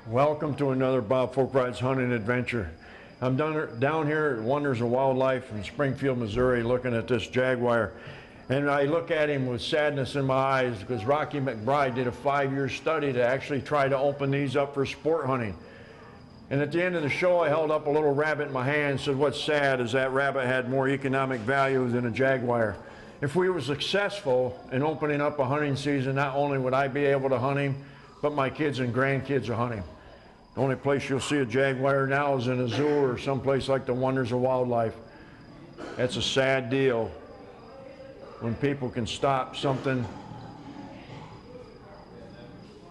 Welcome to another Bob Folkride's hunting adventure. I'm down here at Wonders of Wildlife in Springfield, Missouri, looking at this jaguar. And I look at him with sadness in my eyes because Rocky McBride did a 5-year study to actually try to open these up for sport hunting. And at the end of the show, I held up a little rabbit in my hand and said, what's sad is that rabbit had more economic value than a jaguar. If we were successful in opening up a hunting season, not only would I be able to hunt him, but my kids and grandkids will hunt him. The only place you'll see a jaguar now is in a zoo or someplace like the Wonders of Wildlife. That's a sad deal when people can stop something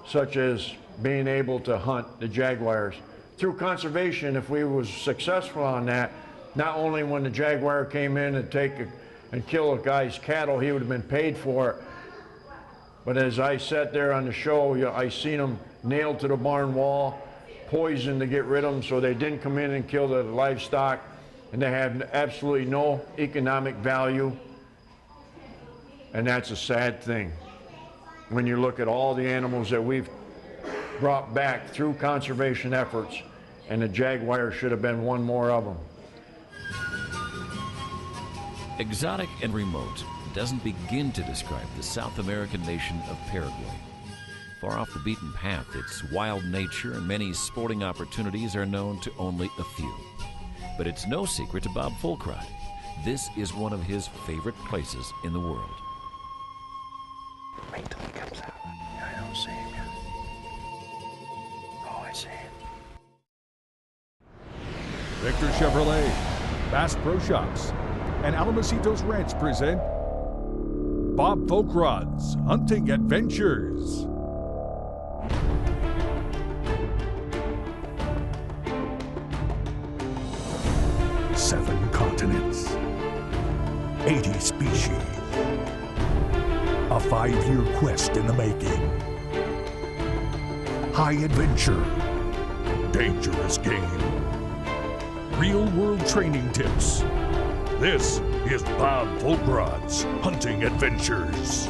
such as being able to hunt the jaguars. Through conservation, if we was successful on that, not only when the jaguar came in and and kill a guy's cattle, he would have been paid for it. But as I sat there on the show, I seen them nailed to the barn wall, poisoned to get rid of them so they didn't come in and kill the livestock, and they have absolutely no economic value. And that's a sad thing when you look at all the animals that we've brought back through conservation efforts, and the jaguar should have been one more of them. Exotic and remote doesn't begin to describe the South American nation of Paraguay. Far off the beaten path, its wild nature and many sporting opportunities are known to only a few. But it's no secret to Bob Folkride. This is one of his favorite places in the world. Wait till he comes out. I don't see him yet. Oh, I see him. Victor Chevrolet, Bass Pro Shops, and Alamocitos Ranch present Bob Folkride's Hunting Adventures. 7 continents, 80 species, a 5-year quest in the making, high adventure, dangerous game, real-world training tips. This is Bob Folkride's Hunting Adventures.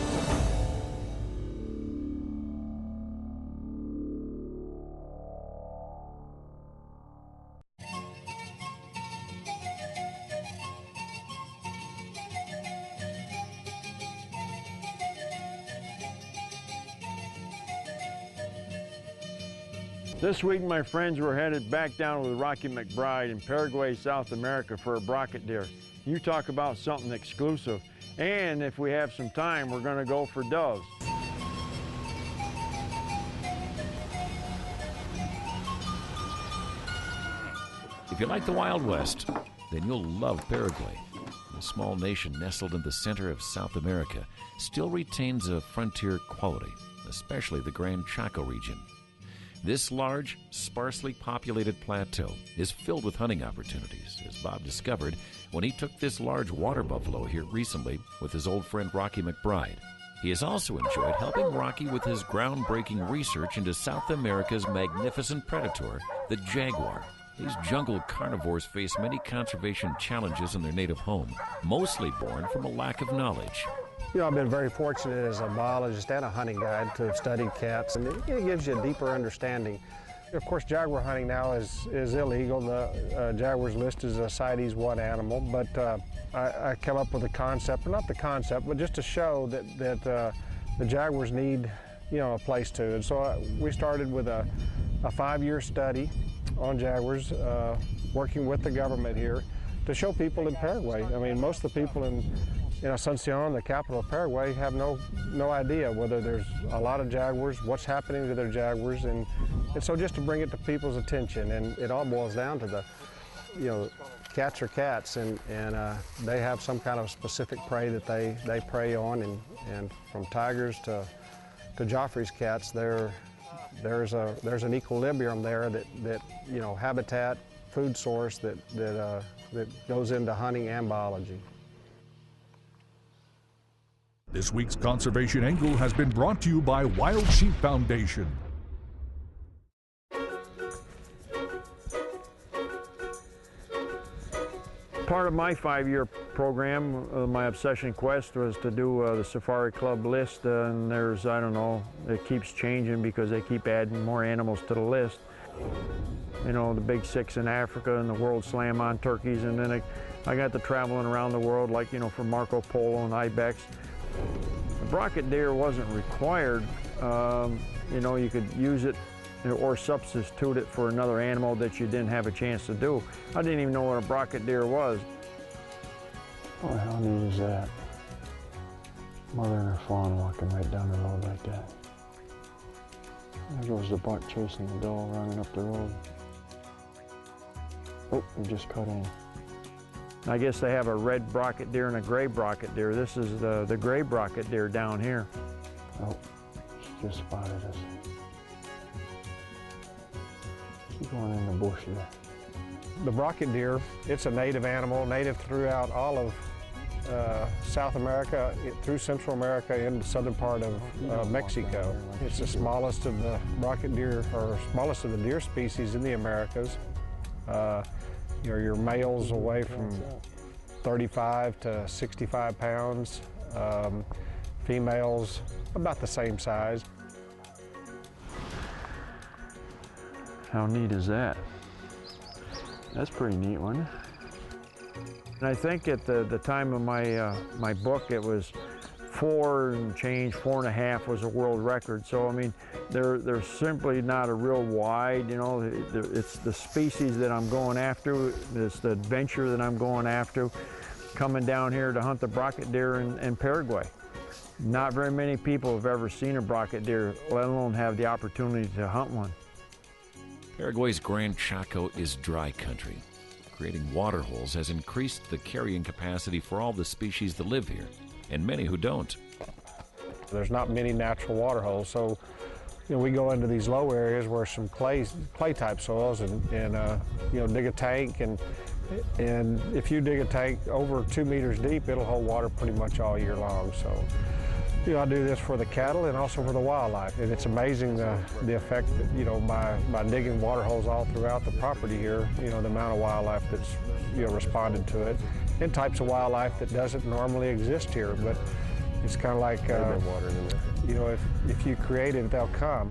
This week, my friends, we're headed back down with Rocky McBride in Paraguay, South America for a brocket deer. You talk about something exclusive. And if we have some time, we're going to go for doves. If you like the Wild West, then you'll love Paraguay. The small nation nestled in the center of South America still retains a frontier quality, especially the Gran Chaco region. This large, sparsely populated plateau is filled with hunting opportunities, as Bob discovered when he took this large water buffalo here recently with his old friend Rocky McBride. He has also enjoyed helping Rocky with his groundbreaking research into South America's magnificent predator, the jaguar. These jungle carnivores face many conservation challenges in their native home, mostly born from a lack of knowledge. You know, I've been very fortunate as a biologist and a hunting guide to have studied cats, and it gives you a deeper understanding. Of course, jaguar hunting now is illegal. The jaguar's listed as a CITES 1 animal, but I come up with a concept, or not the concept, but just to show that the jaguars need, a place to. And so we started with a 5-year study on jaguars, working with the government here to show people in Paraguay. I mean, most of the people in Asuncion, the capital of Paraguay, have no idea whether there's a lot of jaguars, what's happening to their jaguars, and so just to bring it to people's attention. And it all boils down to the, cats are cats, and they have some kind of specific prey that they prey on, and from tigers to Joffrey's cats, there's an equilibrium there that habitat, food source that goes into hunting and biology. This week's Conservation Angle has been brought to you by Wild Sheep Foundation. Part of my 5-year program, my obsession quest was to do the Safari Club list, and there's, I don't know, it keeps changing because they keep adding more animals to the list. You know, the big 6 in Africa and the World Slam on turkeys, and then I got to traveling around the world, like, you know, for Marco Polo and Ibex. The brocket deer wasn't required. You know, you could use it or substitute it for another animal that you didn't have a chance to do. I didn't even know what a brocket deer was. Oh, how neat is that? Mother and her fawn walking right down the road like that. There goes the buck chasing the doe running up the road. Oh, he just cut in. I guess they have a red brocket deer and a gray brocket deer. This is the gray brocket deer down here. Oh, she just spotted us. She's going in the bush there. The brocket deer, it's a native animal, native throughout all of South America, through Central America, and the southern part of Mexico. It's the smallest of the brocket deer, or smallest of the deer species in the Americas. You know, your males weigh from 35 to 65 pounds. Females about the same size. How neat is that? That's pretty neat, wasn't it? And I think at the time of my book, it was 4 and change, 4.5 was a world record. So I mean, they're simply not a real wide. You know, it's the species that I'm going after. It's the adventure that I'm going after. Coming down here to hunt the brocket deer in Paraguay. Not very many people have ever seen a brocket deer, let alone have the opportunity to hunt one. Paraguay's Gran Chaco is dry country. Creating water holes has increased the carrying capacity for all the species that live here, and many who don't. There's not many natural water holes, so you know, we go into these low areas where some clay type soils, and you know, dig a tank, and if you dig a tank over 2 meters deep, it'll hold water pretty much all year long. So you know, I do this for the cattle and also for the wildlife, and it's amazing the effect that, you know, by digging water holes all throughout the property here, you know, the amount of wildlife that's, you know, responded to it, and types of wildlife that doesn't normally exist here. But it's kind of like, you know, if you create it, they'll come.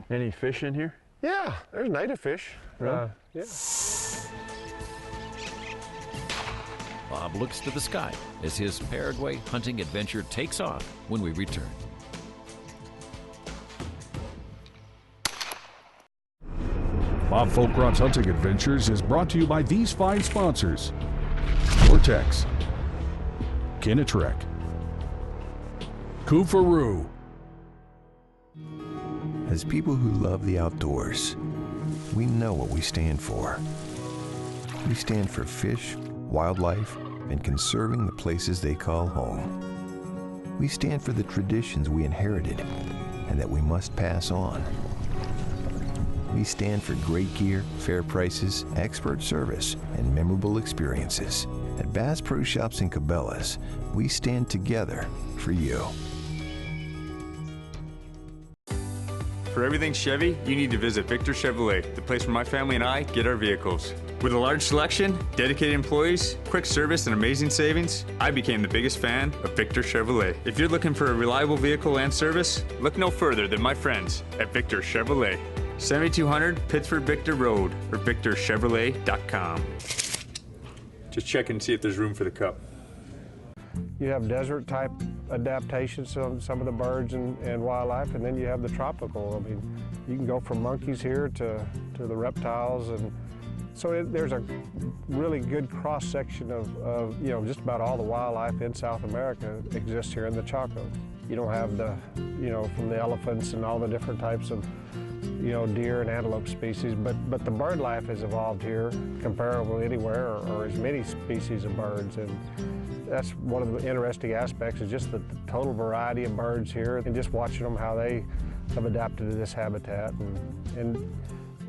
Any fish in here? Yeah, there's native fish. Really? Yeah. Bob looks to the sky as his Paraguay hunting adventure takes off when we return. Bob Folkrot's Hunting Adventures is brought to you by these fine sponsors: Vortex, Kinatrek, Kufaru. As people who love the outdoors, we know what we stand for. We stand for fish, wildlife, and conserving the places they call home. We stand for the traditions we inherited and that we must pass on. We stand for great gear, fair prices, expert service, and memorable experiences. At Bass Pro Shops and Cabela's, we stand together for you. For everything Chevy, you need to visit Victor Chevrolet, the place where my family and I get our vehicles. With a large selection, dedicated employees, quick service, and amazing savings, I became the biggest fan of Victor Chevrolet. If you're looking for a reliable vehicle and service, look no further than my friends at Victor Chevrolet. 7200 Pittsford Victor Road, or victorchevrolet.com. Just check and see if there's room for the Cup. You have desert type adaptations on some of the birds and wildlife, and then you have the tropical. I mean, you can go from monkeys here to the reptiles, and so there's a really good cross section of you know, just about all the wildlife in South America exists here in the Chaco. You don't have the, you know, from the elephants and all the different types of, you know, deer and antelope species, but the bird life has evolved here comparable anywhere, or as many species of birds. And that's one of the interesting aspects, is just the total variety of birds here, and just watching them, how they have adapted to this habitat. And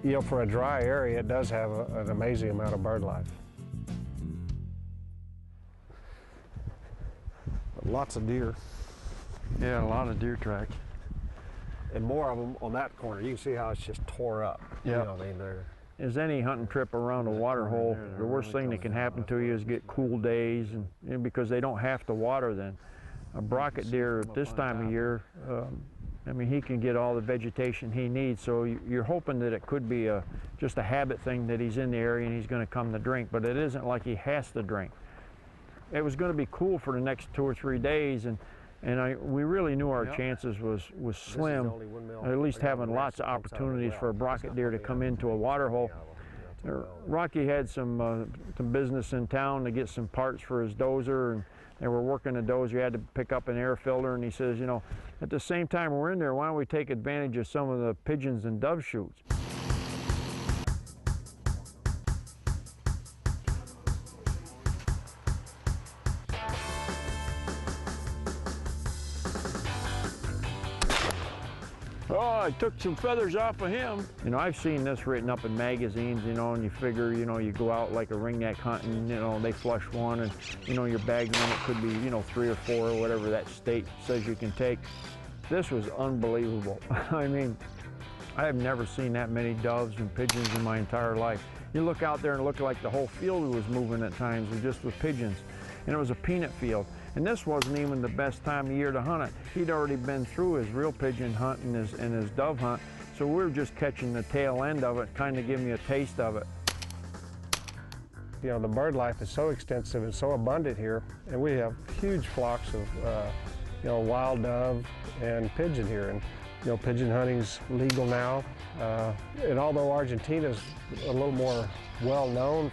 you know, for a dry area, it does have an amazing amount of bird life. Lots of deer. Yeah, a lot of deer tracks. And more of them on that corner. You can see how it's just tore up. Yeah. You know, I mean, As any hunting trip around a water hole, the worst thing that can happen to you is get cool days, and because they don't have to water then. A brocket deer at this time of year, I mean, he can get all the vegetation he needs, so you're hoping that it could be just a habit thing that he's in the area and he's going to come to drink, but it isn't like he has to drink. It was going to be cool for the next 2 or 3 days, and we really knew our chances was slim, at least having lots of opportunities for a brocket deer to come into a water hole. Rocky had some business in town to get some parts for his dozer, and they were working a dozer. You had to pick up an air filter, and he says, you know, at the same time we're in there, why don't we take advantage of some of the pigeons and dove shoots? Oh, I took some feathers off of him. You know, I've seen this written up in magazines, you know, and you figure, you know, you go out like a ringneck hunting, you know, they flush one, and, you know, your bag limit could be, you know, 3 or 4 or whatever that state says you can take. This was unbelievable. I mean, I have never seen that many doves and pigeons in my entire life. You look out there and it looked like the whole field was moving at times just with pigeons. And it was a peanut field. And this wasn't even the best time of year to hunt it. He'd already been through his real pigeon hunt and his dove hunt, so we were just catching the tail end of it, kind of giving you a taste of it. You know, the bird life is so extensive and so abundant here, and we have huge flocks of you know, wild dove and pigeon here. And you know, pigeon hunting's legal now, and although Argentina's a little more well known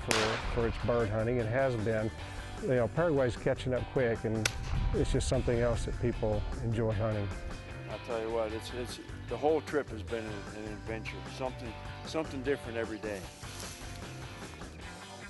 for its bird hunting, it has been. You know, Paraguay's catching up quick, and it's just something else that people enjoy hunting. I'll tell you what, the whole trip has been an adventure, something different every day.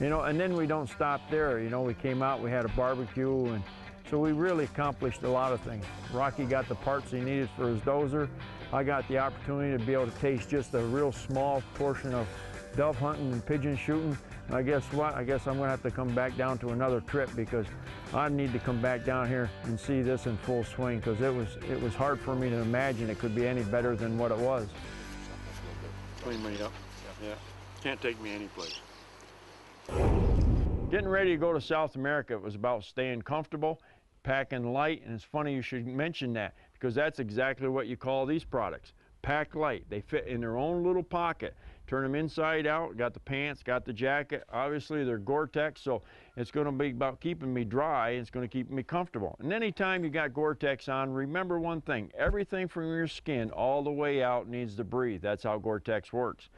You know, and then we don't stop there. You know, we came out, we had a barbecue, and so we really accomplished a lot of things. Rocky got the parts he needed for his dozer. I got the opportunity to be able to taste just a real small portion of dove hunting and pigeon shooting. And guess what? I guess I'm going to have to come back down to another trip, because I need to come back down here and see this in full swing, because it was hard for me to imagine it could be any better than what it was. Clean me up. Yeah. Can't take me anyplace. Getting ready to go to South America, it was about staying comfortable, packing light, and it's funny you should mention that, because that's exactly what you call these products. Pack light. They fit in their own little pocket. Turn them inside out, got the pants, got the jacket. Obviously they're Gore-Tex, so it's going to be about keeping me dry, it's going to keep me comfortable. And anytime you got Gore-Tex on, remember one thing, everything from your skin all the way out needs to breathe. That's how Gore-Tex works.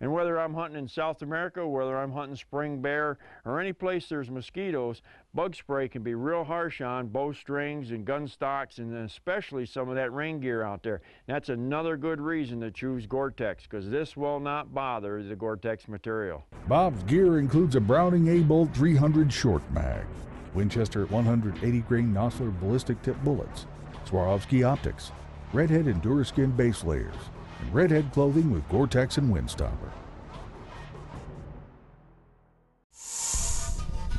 And whether I'm hunting in South America, whether I'm hunting spring bear, or any place there's mosquitoes, bug spray can be real harsh on bowstrings and gun stocks, and especially some of that rain gear out there. That's another good reason to choose Gore-Tex, because this will not bother the Gore-Tex material. Bob's gear includes a Browning A-Bolt 300 short mag, Winchester 180 grain Nosler ballistic tip bullets, Swarovski optics, Redhead and Duraskin base layers, and Redhead clothing with Gore-Tex and Windstopper.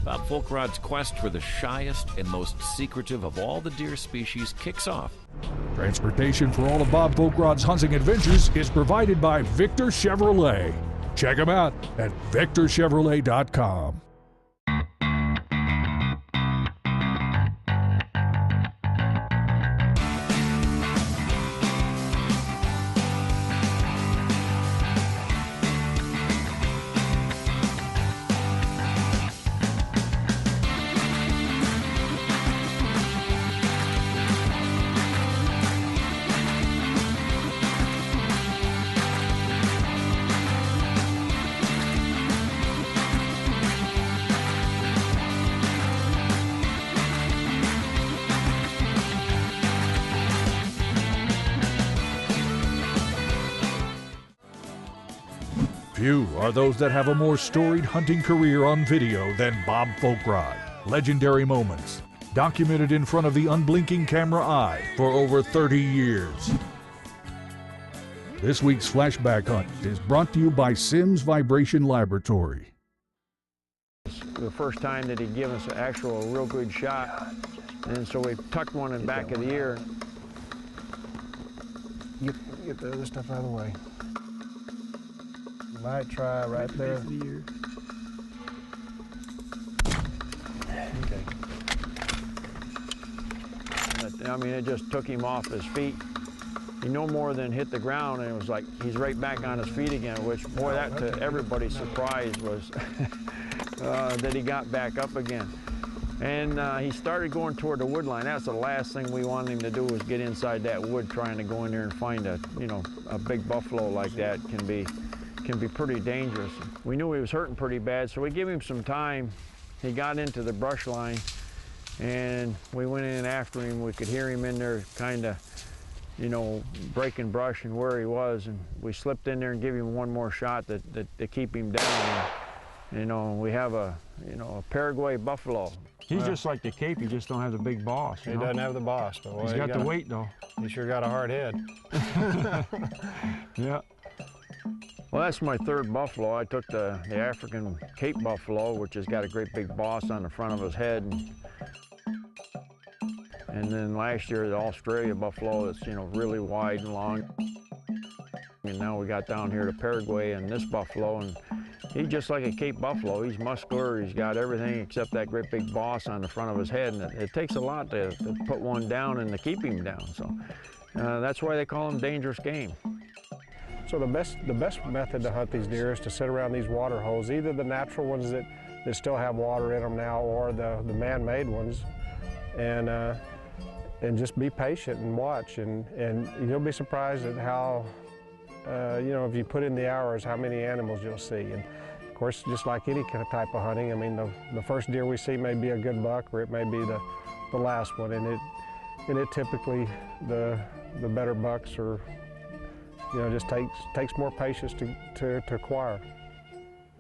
Bob Folkrod's quest for the shyest and most secretive of all the deer species kicks off. Transportation for all of Bob Folkrod's hunting adventures is provided by Victor Chevrolet. Check them out at victorchevrolet.com. Few are those that have a more storied hunting career on video than Bob Folkrod. Legendary moments, documented in front of the unblinking camera eye for over 30 years. This week's Flashback Hunt is brought to you by Sims Vibration Laboratory. The first time that he'd given us an actual real good shot, and so we tucked one in the back of the ear. Get the other stuff out of the way. Might try right there. Okay. I mean, it just took him off his feet. He no more than hit the ground, and it was like he's right back on his feet again, which, boy, that to everybody's surprise was that he got back up again. And he started going toward the wood line. That's the last thing we wanted him to do, was get inside that wood, trying to go in there and find a, you know, a big buffalo like that can be pretty dangerous. We knew he was hurting pretty bad, so we gave him some time. He got into the brush line, and we went in after him. We could hear him in there kind of, you know, breaking brush and where he was, and we slipped in there and gave him one more shot to keep him down. And, you know, we have a Paraguay buffalo. He's just like the Cape, he just don't have the big boss. He doesn't have the boss, but he's got the weight though. He sure got a hard head. Yeah. Well, that's my third buffalo. I took the African Cape buffalo, which has got a great big boss on the front of his head. And then last year, the Australia buffalo that's, you know, really wide and long. And now we got down here to Paraguay and this buffalo, and he's just like a Cape buffalo. He's muscular, he's got everything except that great big boss on the front of his head, and it takes a lot to put one down and to keep him down. So that's why they call him dangerous game. So the best method to hunt these deer is to sit around these water holes, either the natural ones that still have water in them now, or the man-made ones, and just be patient and watch, and you'll be surprised at how, you know, if you put in the hours, how many animals you'll see. And of course, just like any kind of type of hunting, I mean, the first deer we see may be a good buck, or it may be the last one, and it typically, the better bucks are, you know, just takes more patience to acquire.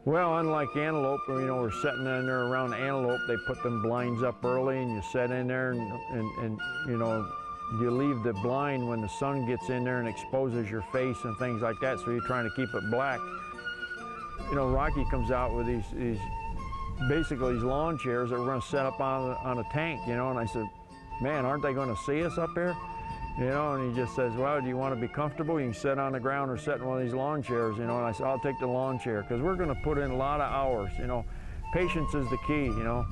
Well, unlike antelope, you know, we're sitting in there around antelope, they put them blinds up early, and you sit in there and you know, you leave the blind when the sun gets in there and exposes your face and things like that, so you're trying to keep it black. You know, Rocky comes out with these basically these lawn chairs that we're going to set up on a tank, you know, and I said, man, aren't they going to see us up here? You know, and he just says, well, do you want to be comfortable? You can sit on the ground or sit in one of these lawn chairs, you know, and I said, I'll take the lawn chair, because we're going to put in a lot of hours, you know. Patience is the key, you know.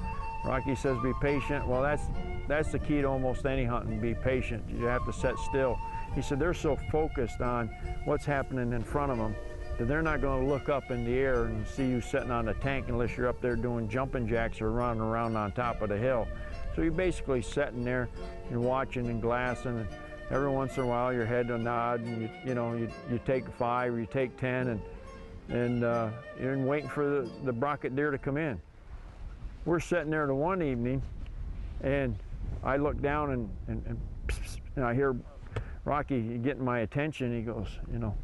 Rocky says be patient. Well, that's the key to almost any hunting, be patient. You have to sit still. He said they're so focused on what's happening in front of them that they're not going to look up in the air and see you sitting on the tank unless you're up there doing jumping jacks or running around on top of the hill. So you're basically sitting there and watching and glassing, and every once in a while your head will nod, and you take 5 or you take 10, and you're waiting for the brocket deer to come in. We're sitting there the one evening, and I look down and I hear Rocky getting my attention. He goes, you know,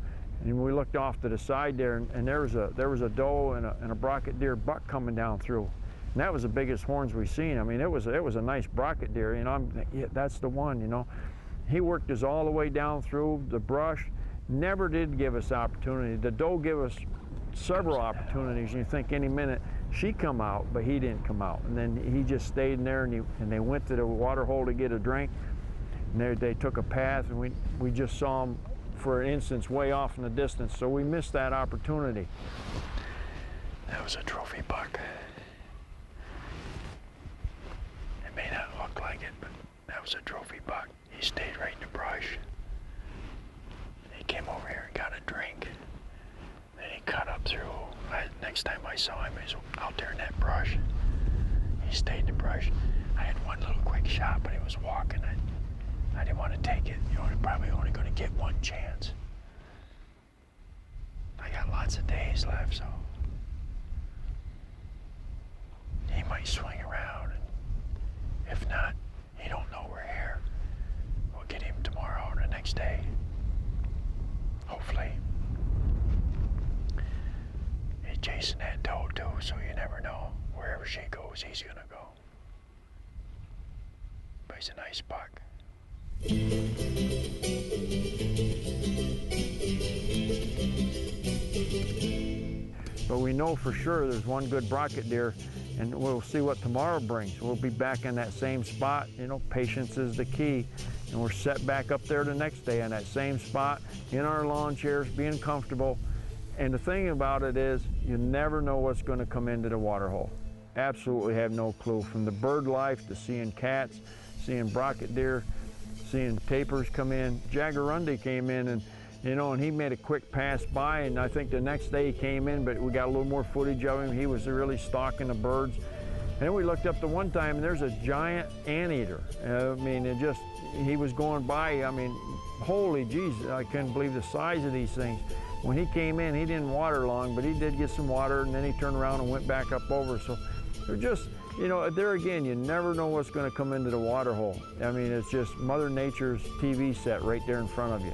and we looked off to the side there, and there was a doe and a brocket deer buck coming down through, and that was the biggest horns we've seen. I mean, it was a nice brocket deer. You know, I'm thinking, yeah, that's the one. You know, he worked us all the way down through the brush. Never did give us opportunity. The doe gave us several opportunities. You think any minute she'd come out, but he didn't come out. And then he just stayed in there, and they went to the water hole to get a drink. And they took a path, and we just saw them for an instance way off in the distance. So we missed that opportunity. That was a trophy buck. It may not look like it, but that was a trophy buck. He stayed right in the brush. He came over here and got a drink. Then he cut up through. Next time I saw him, he was out there in that brush. He stayed in the brush. I had one little quick shot, but he was walking. I didn't want to take it. You know, you're probably only going to get one chance. I got lots of days left, so he might swing around. And if not, he don't know we're here. We'll get him tomorrow or the next day. Hopefully. He's chasing that doe too, so you never know. Wherever she goes, he's gonna go. But he's a nice buck. But we know for sure there's one good brocket deer, and we'll see what tomorrow brings. We'll be back in that same spot. You know, patience is the key. And we're set back up there the next day on that same spot, in our lawn chairs, being comfortable, And the thing about it is, you never know what's going to come into the water hole. Absolutely have no clue. From the bird life to seeing cats, seeing brocket deer, seeing tapirs come in. Jaguarundi came in and, you know, and he made a quick pass by, and I think the next day he came in, but we got a little more footage of him. He was really stalking the birds. And then we looked up the one time, and there's a giant anteater. I mean, he was going by, I mean, holy jeez, I couldn't believe the size of these things. When he came in, he didn't water long, but he did get some water, and then he turned around and went back up over. So they're just, you know, there again, you never know what's going to come into the water hole. I mean, it's just Mother Nature's TV set right there in front of you.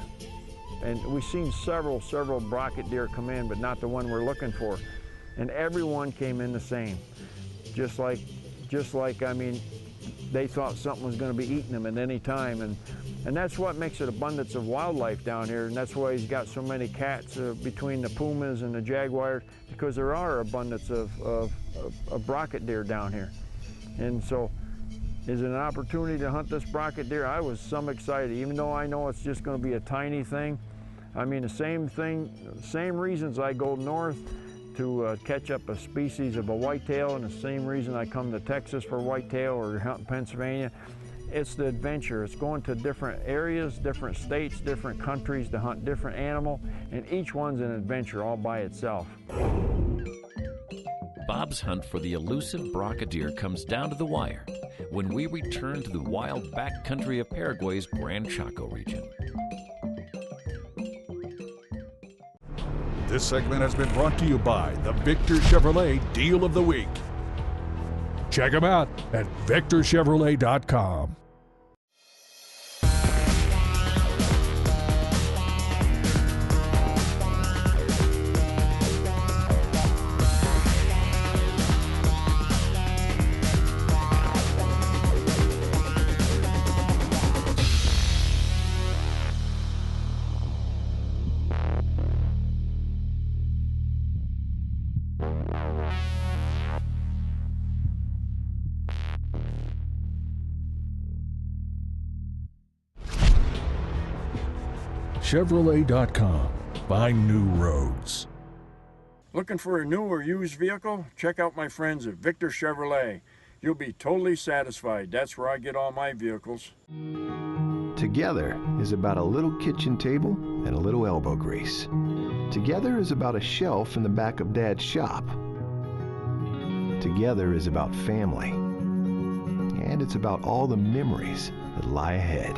And we've seen several brocket deer come in, but not the one we're looking for. And everyone came in the same. Just like, I mean, they thought something was going to be eating them at any time. And that's what makes it abundance of wildlife down here. And that's why he's got so many cats between the pumas and the jaguars, because there are abundance of brocket deer down here. And so, is it an opportunity to hunt this brocket deer? I was some excited, even though I know it's just going to be a tiny thing. I mean, the same thing, same reasons I go north to catch up a species of a whitetail, and the same reason I come to Texas for whitetail or hunt in Pennsylvania. It's the adventure. It's going to different areas, different states, different countries to hunt different animal, and each one's an adventure all by itself. Bob's hunt for the elusive brocket deer comes down to the wire when we return to the wild backcountry of Paraguay's Gran Chaco region. This segment has been brought to you by the Victor Chevrolet Deal of the Week. Check them out at victorchevrolet.com. Chevrolet.com. Find new roads. Looking for a new or used vehicle? Check out my friends at Victor Chevrolet. You'll be totally satisfied. That's where I get all my vehicles. Together is about a little kitchen table and a little elbow grease. Together is about a shelf in the back of Dad's shop. Together is about family. And it's about all the memories that lie ahead.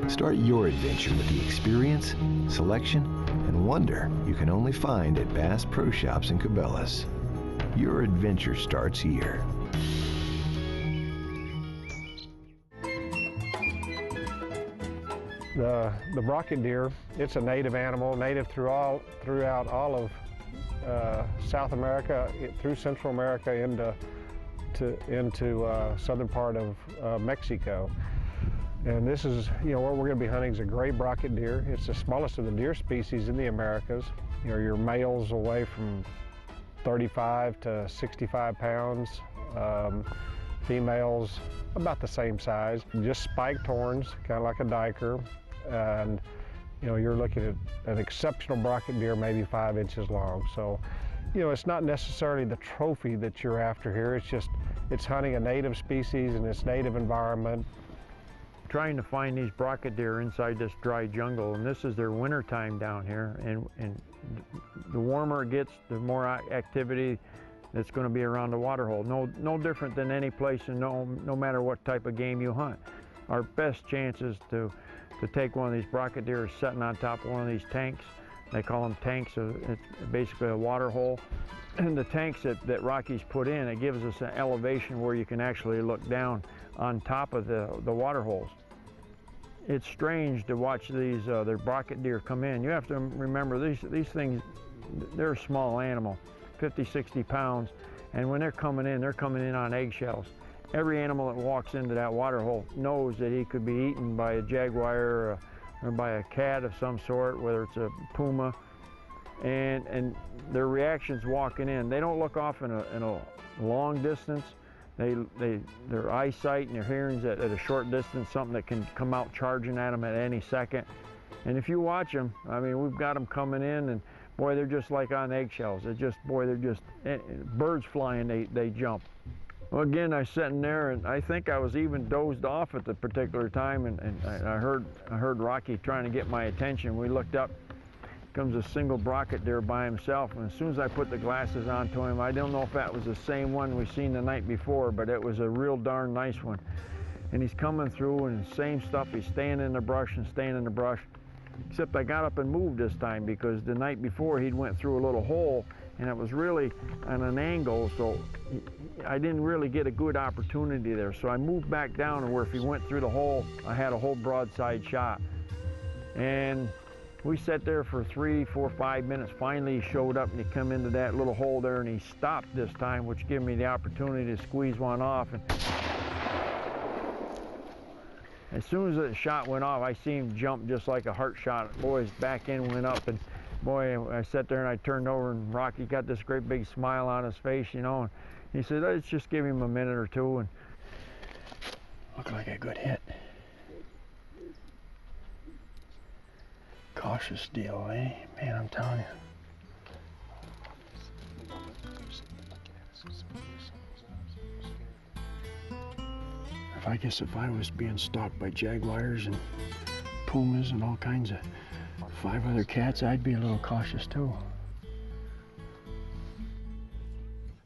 Start your adventure with the experience, selection, and wonder you can only find at Bass Pro Shops and Cabela's. Your adventure starts here. The brocket deer, it's a native animal, native throughout all of South America, through Central America into southern part of Mexico. And this is, you know, what we're going to be hunting is a gray brocket deer. It's the smallest of the deer species in the Americas. You know, your males will weigh from 35 to 65 pounds. Females about the same size, just spiked horns, kind of like a diker. And, you know, you're looking at an exceptional brocket deer, maybe 5 inches long. So, you know, it's not necessarily the trophy that you're after here. It's just, it's hunting a native species in its native environment. Trying to find these brocket deer inside this dry jungle, and this is their winter time down here, and the warmer it gets, the more activity that's going to be around the water hole. No different than any place, and no matter what type of game you hunt. Our best chances to take one of these brocket deer is sitting on top of one of these tanks. They call them tanks, so it's basically a water hole. And the tanks that Rocky's put in, it gives us an elevation where you can actually look down on top of the water holes. It's strange to watch these their brocket deer come in. You have to remember these things, they're a small animal, 50, 60 pounds, and when they're coming in on eggshells. Every animal that walks into that water hole knows that he could be eaten by a jaguar or by a cat of some sort, whether it's a puma, and their reactions walking in, they don't look off in a long distance. Their eyesight and their hearing's at a short distance, something that can come out charging at them at any second. And if you watch them, I mean, we've got them coming in, and boy, they're just like on eggshells. They're just birds flying, they jump. Well, again, I was sitting there, and I think I was even dozed off at the particular time, and I heard Rocky trying to get my attention. We looked up, comes a single brocket deer by himself, and as soon as I put the glasses onto him, I don't know if that was the same one we seen the night before, but it was a real darn nice one. And he's coming through, and the same stuff, he's staying in the brush and staying in the brush, except I got up and moved this time, because the night before he'd went through a little hole, and it was really on an angle, so I didn't really get a good opportunity there. So I moved back down, and where if he went through the hole, I had a whole broadside shot. And we sat there for 3, 4, 5 minutes. Finally, he showed up, and he come into that little hole there, and he stopped this time, which gave me the opportunity to squeeze one off. And as soon as the shot went off, I seen him jump just like a heart shot. Boy, his back end went up, and boy, I sat there and I turned over, and Rocky got this great big smile on his face, you know, and he said, let's just give him a minute or two. And looked like a good hit. Cautious deal, eh? Man, I'm telling you. If I was being stalked by jaguars and pumas and all kinds of 5 other cats, I'd be a little cautious too.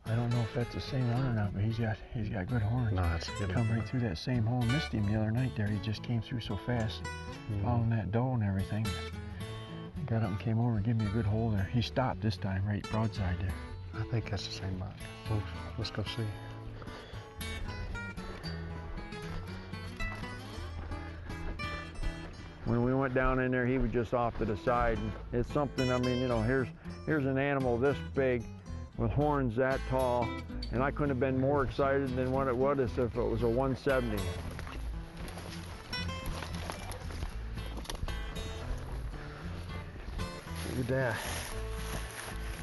I don't know if that's the same one or not, but he's got good horns. No, that's a good Come one. right through that same hole. Missed him the other night there. He just came through so fast, following that doe and everything. Got up and came over and gave me a good hole there. He stopped this time, right broadside there. I think that's the same buck. Let's go see. When we went down in there, he was just off to the side. And it's something, I mean, you know, here's an animal this big with horns that tall, and I couldn't have been more excited than what it was if it was a 170. Look at that.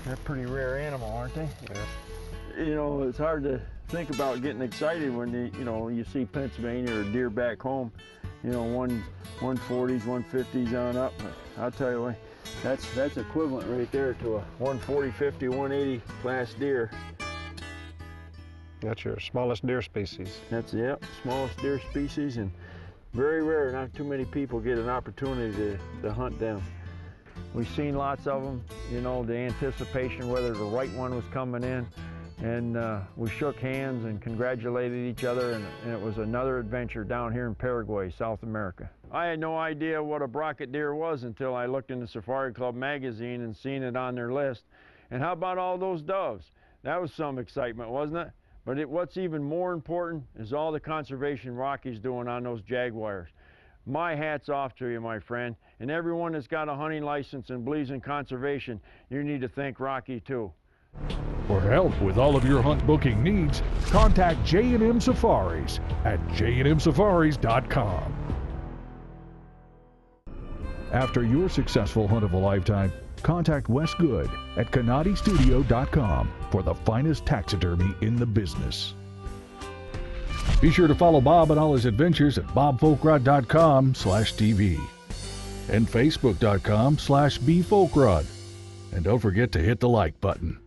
They're a pretty rare animal, aren't they? Yeah. You know, it's hard to think about getting excited when you see Pennsylvania or deer back home. You know, 140s, 150s on up. But I'll tell you what, that's equivalent right there to a 140, 50, 180 class deer. That's your smallest deer species. That's, yep, smallest deer species, and very rare. Not too many people get an opportunity to hunt them. We've seen lots of them, you know, the anticipation whether the right one was coming in. And we shook hands and congratulated each other, and it was another adventure down here in Paraguay, South America. I had no idea what a brocket deer was until I looked in the Safari Club magazine and seen it on their list. And how about all those doves? That was some excitement, wasn't it? But what's even more important is all the conservation Rocky's doing on those jaguars. My hat's off to you, my friend. And everyone that's got a hunting license and believes in conservation, you need to thank Rocky too. For help with all of your hunt booking needs, contact J&M Safaris at jnmsafaris.com. After your successful hunt of a lifetime, contact Wes Good at canadistudio.com for the finest taxidermy in the business. Be sure to follow Bob and all his adventures at bobfolkrod.com/TV and facebook.com/bfolkrod. And don't forget to hit the like button.